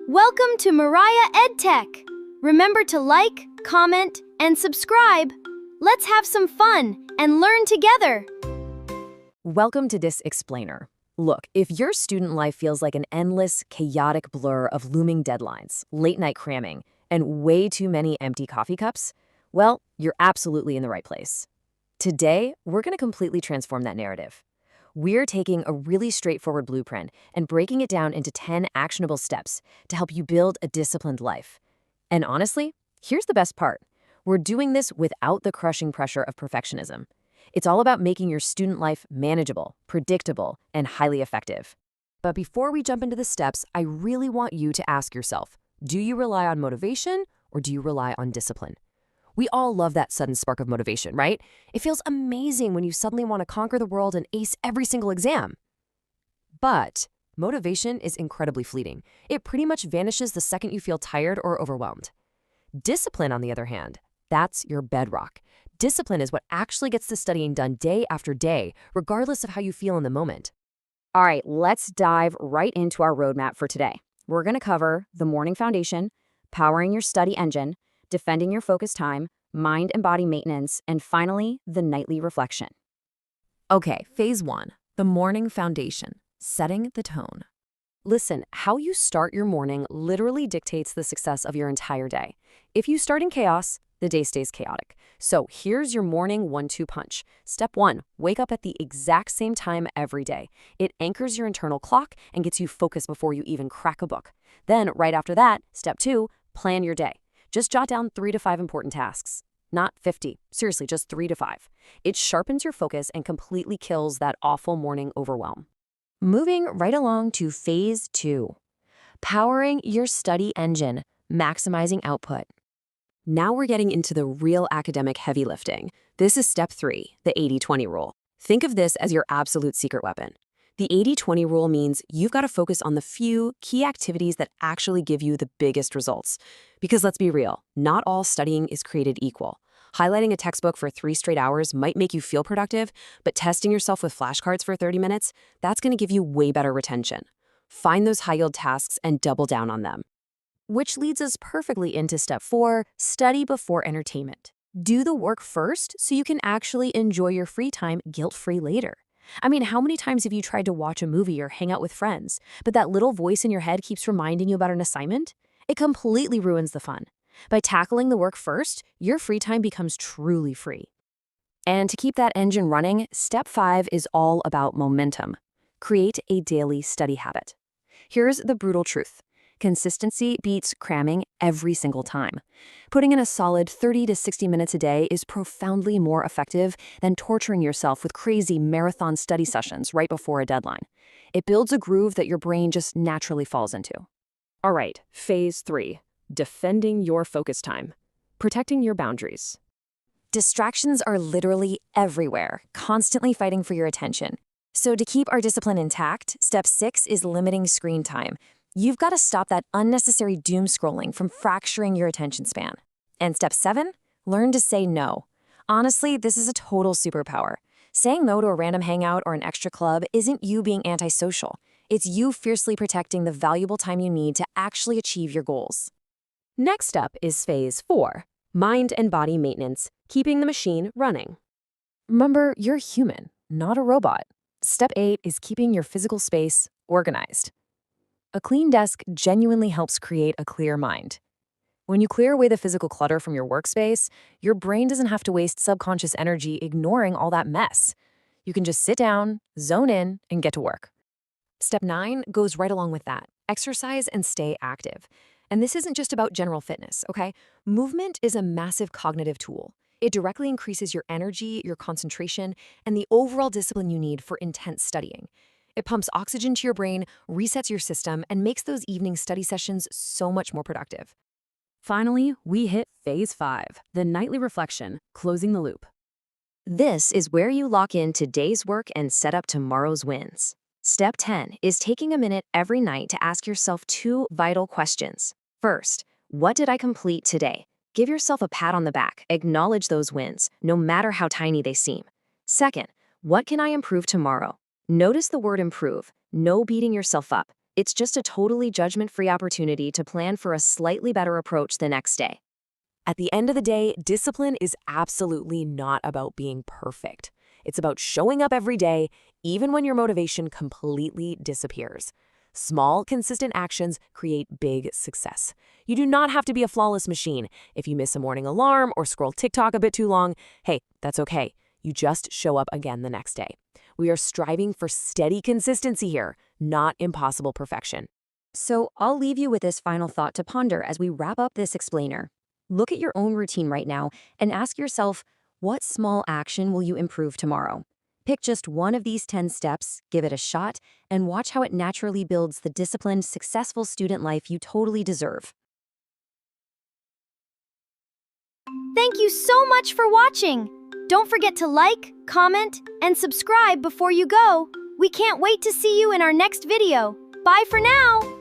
Welcome to Mariah EdTech. Remember to like, comment, and subscribe. Let's have some fun and learn together. Welcome to this explainer. Look, if your student life feels like an endless, chaotic blur of looming deadlines, late-night cramming, and way too many empty coffee cups, well, you're absolutely in the right place. Today, we're going to completely transform that narrative. We're taking a really straightforward blueprint and breaking it down into 10 actionable steps to help you build a disciplined life. And honestly, here's the best part. We're doing this without the crushing pressure of perfectionism. It's all about making your student life manageable, predictable, and highly effective. But before we jump into the steps, I really want you to ask yourself, do you rely on motivation or do you rely on discipline? We all love that sudden spark of motivation, right? It feels amazing when you suddenly want to conquer the world and ace every single exam. But motivation is incredibly fleeting. It pretty much vanishes the second you feel tired or overwhelmed. Discipline, on the other hand, that's your bedrock. Discipline is what actually gets the studying done day after day, regardless of how you feel in the moment. All right, let's dive right into our roadmap for today. We're going to cover the morning foundation, powering your study engine, defending your focus time, mind and body maintenance, and finally, the nightly reflection. Okay, phase 1, the morning foundation, setting the tone. Listen, how you start your morning literally dictates the success of your entire day. If you start in chaos, the day stays chaotic. So here's your morning 1-2 punch. Step 1, wake up at the exact same time every day. It anchors your internal clock and gets you focused before you even crack a book. Then, right after that, step 2, plan your day. Just jot down 3 to 5 important tasks. Not 50. Seriously, just 3 to 5. It sharpens your focus and completely kills that awful morning overwhelm. Moving right along to phase 2. Powering your study engine, maximizing output. Now we're getting into the real academic heavy lifting. This is step 3, the 80-20 rule. Think of this as your absolute secret weapon. The 80-20 rule means you've got to focus on the few key activities that actually give you the biggest results. Because let's be real, not all studying is created equal. Highlighting a textbook for 3 straight hours might make you feel productive, but testing yourself with flashcards for 30 minutes, that's going to give you way better retention. Find those high-yield tasks and double down on them. Which leads us perfectly into step 4, study before entertainment. Do the work first so you can actually enjoy your free time guilt-free later. I mean, how many times have you tried to watch a movie or hang out with friends, but that little voice in your head keeps reminding you about an assignment? It completely ruins the fun. By tackling the work first, your free time becomes truly free. And to keep that engine running, step 5 is all about momentum. Create a daily study habit. Here's the brutal truth. Consistency beats cramming every single time. Putting in a solid 30 to 60 minutes a day is profoundly more effective than torturing yourself with crazy marathon study sessions right before a deadline. It builds a groove that your brain just naturally falls into. All right, phase 3, defending your focus time, protecting your boundaries. Distractions are literally everywhere, constantly fighting for your attention. So to keep our discipline intact, step 6 is limiting screen time. You've got to stop that unnecessary doom scrolling from fracturing your attention span. And step 7, learn to say no. Honestly, this is a total superpower. Saying no to a random hangout or an extra club isn't you being antisocial. It's you fiercely protecting the valuable time you need to actually achieve your goals. Next up is phase 4, mind and body maintenance, keeping the machine running. Remember, you're human, not a robot. Step 8 is keeping your physical space organized. A clean desk genuinely helps create a clear mind. When you clear away the physical clutter from your workspace, your brain doesn't have to waste subconscious energy ignoring all that mess. You can just sit down, zone in, and get to work. Step 9 goes right along with that. Exercise and stay active. And this isn't just about general fitness, okay? Movement is a massive cognitive tool. It directly increases your energy, your concentration, and the overall discipline you need for intense studying. It pumps oxygen to your brain, resets your system, and makes those evening study sessions so much more productive. Finally, we hit phase 5, the nightly reflection, closing the loop. This is where you lock in today's work and set up tomorrow's wins. Step 10 is taking a minute every night to ask yourself 2 vital questions. First, what did I complete today? Give yourself a pat on the back, acknowledge those wins, no matter how tiny they seem. Second, what can I improve tomorrow? Notice the word improve, no beating yourself up. It's just a totally judgment-free opportunity to plan for a slightly better approach the next day. At the end of the day, discipline is absolutely not about being perfect. It's about showing up every day, even when your motivation completely disappears. Small, consistent actions create big success. You do not have to be a flawless machine. If you miss a morning alarm or scroll TikTok a bit too long, hey, that's okay. You just show up again the next day. We are striving for steady consistency here, not impossible perfection. So I'll leave you with this final thought to ponder as we wrap up this explainer. Look at your own routine right now and ask yourself, what small action will you improve tomorrow? Pick just one of these 10 steps, give it a shot, and watch how it naturally builds the disciplined, successful student life you totally deserve. Thank you so much for watching. Don't forget to like, comment, and subscribe before you go. We can't wait to see you in our next video. Bye for now!